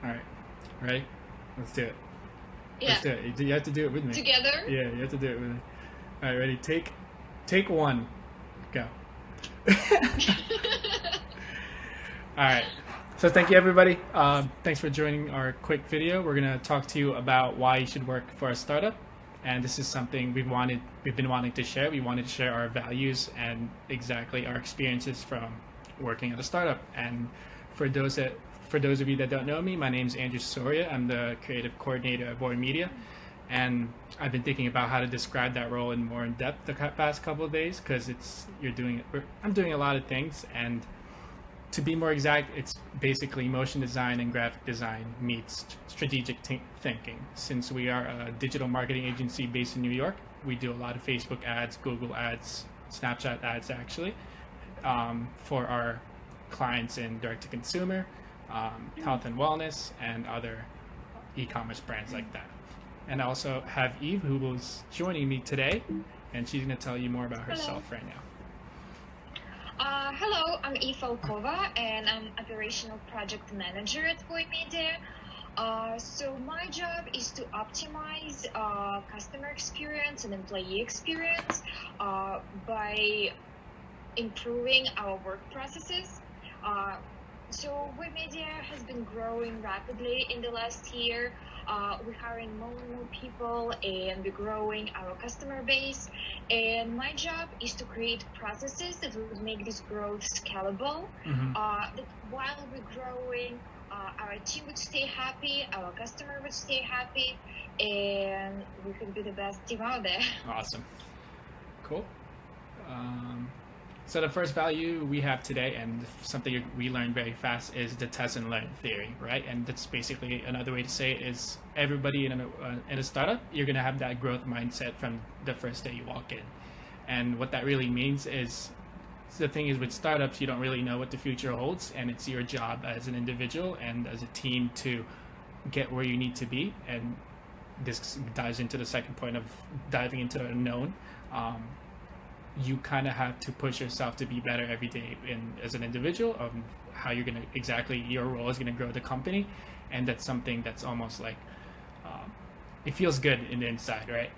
All right, ready? Let's do it. Yeah. Let's do it. You have to do it with me. Together? Yeah, you have to do it with me. All right, ready? Take one. Go. All right. So thank you, everybody. Thanks for joining our quick video. We're gonna talk to you about why you should work for a startup, and this is something we've been wanting to share. We wanted to share our values and exactly our experiences from working at a startup. And for those that for those of you that don't know me, my name is Andrew Soria. I'm the creative coordinator at Voy Media, and I've been thinking about how to describe that role in more in depth the past couple of days because I'm doing a lot of things, and to be more exact, it's basically motion design and graphic design meets strategic thinking. Since we are a digital marketing agency based in New York, we do a lot of Facebook ads, Google ads, Snapchat ads actually, for our clients in direct to consumer, health and wellness, and other e-commerce brands like that. And I also have Eve, who was joining me today, and she's going to tell you more about herself Hello. right now. Hello, I'm Eve Alkova, and I'm operational project manager at Voy Media. So my job is to optimize customer experience and employee experience by improving our work processes. So Voy Media has been growing rapidly in the last year. We're hiring more and more people, and we're growing our customer base. And my job is to create processes that would make this growth scalable. That while we're growing, our team would stay happy, our customer would stay happy, and we could be the best team out there. Awesome. Cool. So the first value we have today, and something we learned very fast, is the test and learn theory, right? And that's basically another way to say it is everybody in a startup, you're going to have that growth mindset from the first day you walk in. And what that really means is, the thing is with startups, you don't really know what the future holds, and it's your job as an individual and as a team to get where you need to be. And this dives into the second point of diving into the unknown. You kind of have to push yourself to be better every day as an individual of how you're going to exactly your role is going to grow the company. And that's something that's almost like it feels good in the inside, right?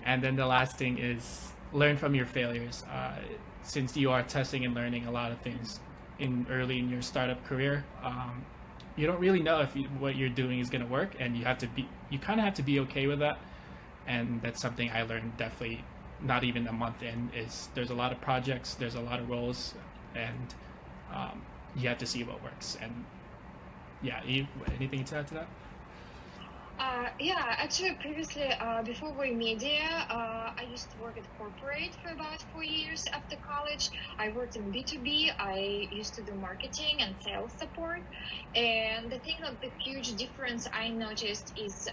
And then the last thing is learn from your failures. Since you are testing and learning a lot of things early in your startup career, you don't really know if what you're doing is going to work, and you kind of have to be okay with that. And that's something I learned definitely not even a month in. Is there's a lot of projects, there's a lot of roles, and you have to see what works. And yeah, Eve, anything to add to that? Yeah, actually, previously, before Voy Media, I used to work at corporate for about 4 years after college. I worked in B2B. I used to do marketing and sales support. And the thing that the huge difference I noticed is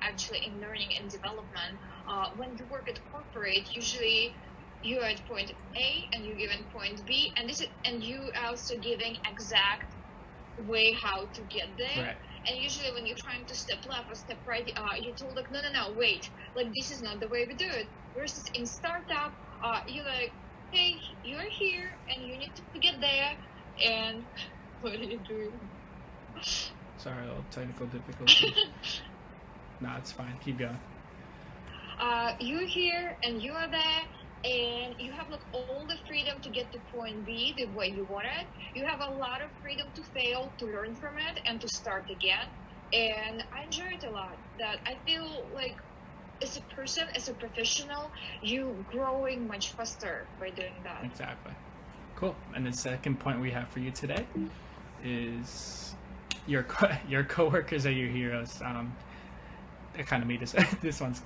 actually in learning and development. When you work at corporate, usually you are at point A and you're given point B, and you are also giving exact way how to get there. Right. And usually when you're trying to step left or step right, you're told like, no, wait, like this is not the way we do it. Versus in startup, you're like, hey, you're here and you need to get there. And what are you doing? Sorry, a little technical difficulty. No, it's fine. Keep going. You're here and you are there, and you have like all the freedom to get to point B the way you want it. You have a lot of freedom to fail, to learn from it, and to start again. And I enjoy it a lot. That I feel like as a person, as a professional, you growing much faster by doing that. Exactly. Cool. And the second point we have for you today is your coworkers are your heroes. I kind of made this one's.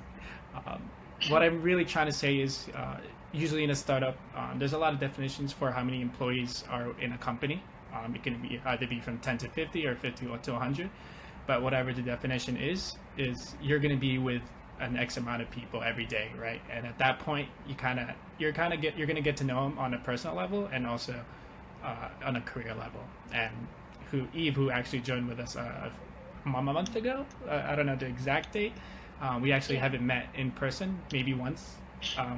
What I'm really trying to say is, usually in a startup, there's a lot of definitions for how many employees are in a company. It can either be from 10 to 50 or 50 to 100. But whatever the definition is you're going to be with an X amount of people every day, right? And at that point, you're going to get to know them on a personal level and also on a career level. And Eve, who actually joined with us a month ago, I don't know the exact date. We actually haven't met in person, maybe once,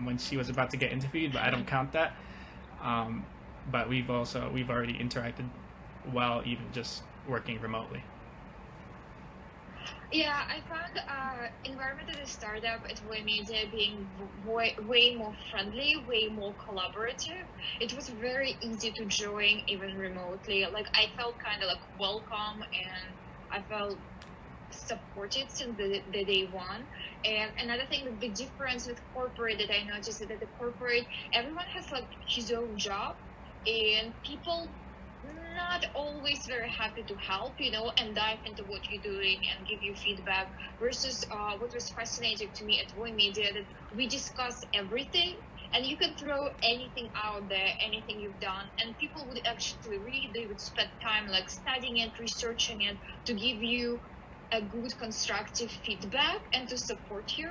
when she was about to get interviewed, but I don't count that. But we've already interacted while even just working remotely. Yeah, I found environment at a startup at Voy Media being way more friendly, way more collaborative. It was very easy to join even remotely. Like I felt kind of like welcome, and I felt supported since the day one. And another thing, the difference with corporate that I noticed is that the corporate, everyone has like his own job, and people not always very happy to help, and dive into what you're doing and give you feedback. Versus what was fascinating to me at Voy Media, that we discuss everything, and you can throw anything out there, anything you've done, and people would actually read. They would spend time like studying it, researching it, to give you a good constructive feedback and to support you.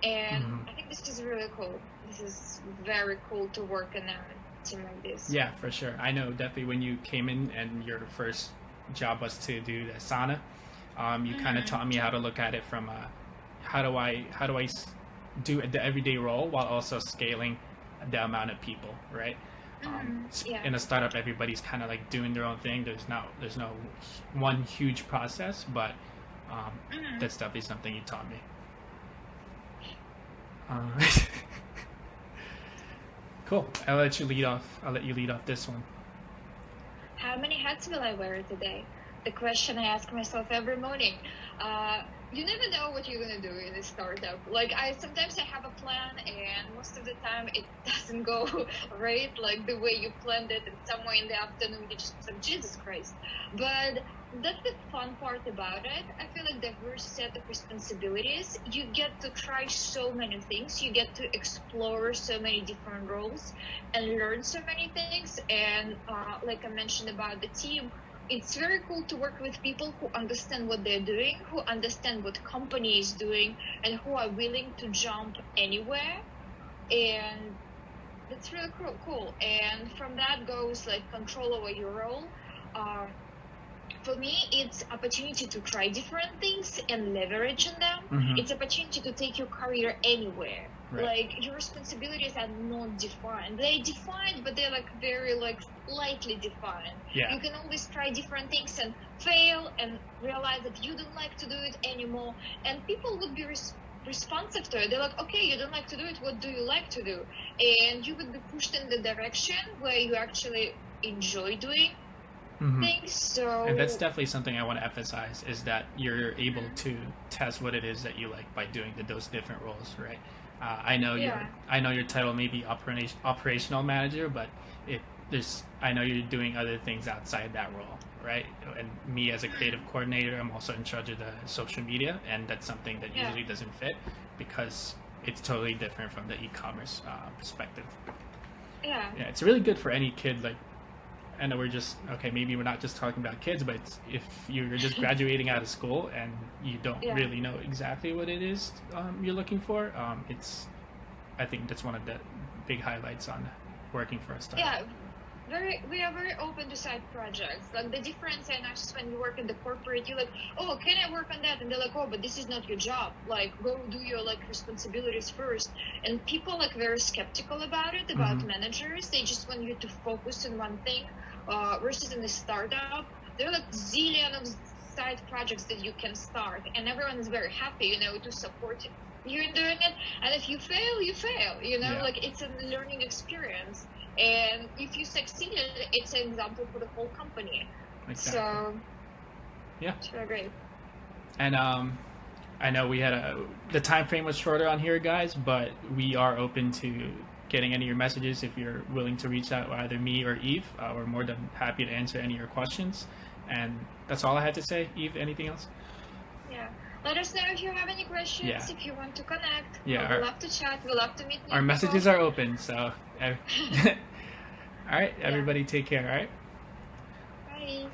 And I think this is really cool. This is very cool to work in a team like this. Yeah, for sure. I know definitely when you came in and your first job was to do the sauna, you kind of taught me how to look at it from how do I do the everyday role while also scaling the amount of people, right? In a startup, everybody's kind of like doing their own thing. There's no one huge process, but that's definitely something you taught me. Cool. I'll let you lead off this one. How many hats will I wear today? The question I ask myself every morning. You never know what you're gonna do in a startup. Like sometimes I have a plan, and most of the time it doesn't go right, like the way you planned it. And somewhere in the afternoon you just like, Jesus Christ. But that's the fun part about it. I feel like diverse set of responsibilities. You get to try so many things. You get to explore so many different roles and learn so many things. And like I mentioned about the team, it's very cool to work with people who understand what they're doing, who understand what company is doing, and who are willing to jump anywhere. And that's really cool. And from that goes like control over your role. For me, it's opportunity to try different things and leverage on them. It's opportunity to take your career anywhere. Right. Like your responsibilities are not defined. They're defined, but they're like very like lightly defined. Yeah. You can always try different things and fail and realize that you don't like to do it anymore. And people would be responsive to it. They're like, okay, you don't like to do it. What do you like to do? And you would be pushed in the direction where you actually enjoy doing things. So, and that's definitely something I want to emphasize, is that you're able to test what it is that you like by doing those different roles, right? I know your title may be operational manager, but I know you're doing other things outside that role, right? And me as a creative coordinator, I'm also in charge of the social media, and that's something that usually doesn't fit because it's totally different from the e-commerce perspective. Yeah, it's really good for any kid. Like, I know maybe we're not just talking about kids, but if you're just graduating out of school and you don't really know exactly what it is you're looking for, I think that's one of the big highlights on working for a startup. Yeah, we are very open to side projects. Like the difference, and not just when you work in the corporate, you're like, oh, can I work on that? And they're like, oh, but this is not your job. Like, go do your like responsibilities first. And people like very skeptical about it, about managers. They just want you to focus on one thing. Versus in the startup, there are like zillion of side projects that you can start, and everyone is very happy, to support you in doing it. And if you fail, you fail. Like it's a learning experience. And if you succeed, it's an example for the whole company. Exactly. So, it's really great. And I know we had the time frame was shorter on here, guys, but we are open to getting any of your messages if you're willing to reach out, either me or Eve. We're more than happy to answer any of your questions. And that's all I had to say. Eve, anything else? Yeah. Let us know if you have any questions, if you want to connect. Yeah, we'd love to chat. We'd love to meet you. Our messages are open, so... all right, everybody take care, all right? Bye.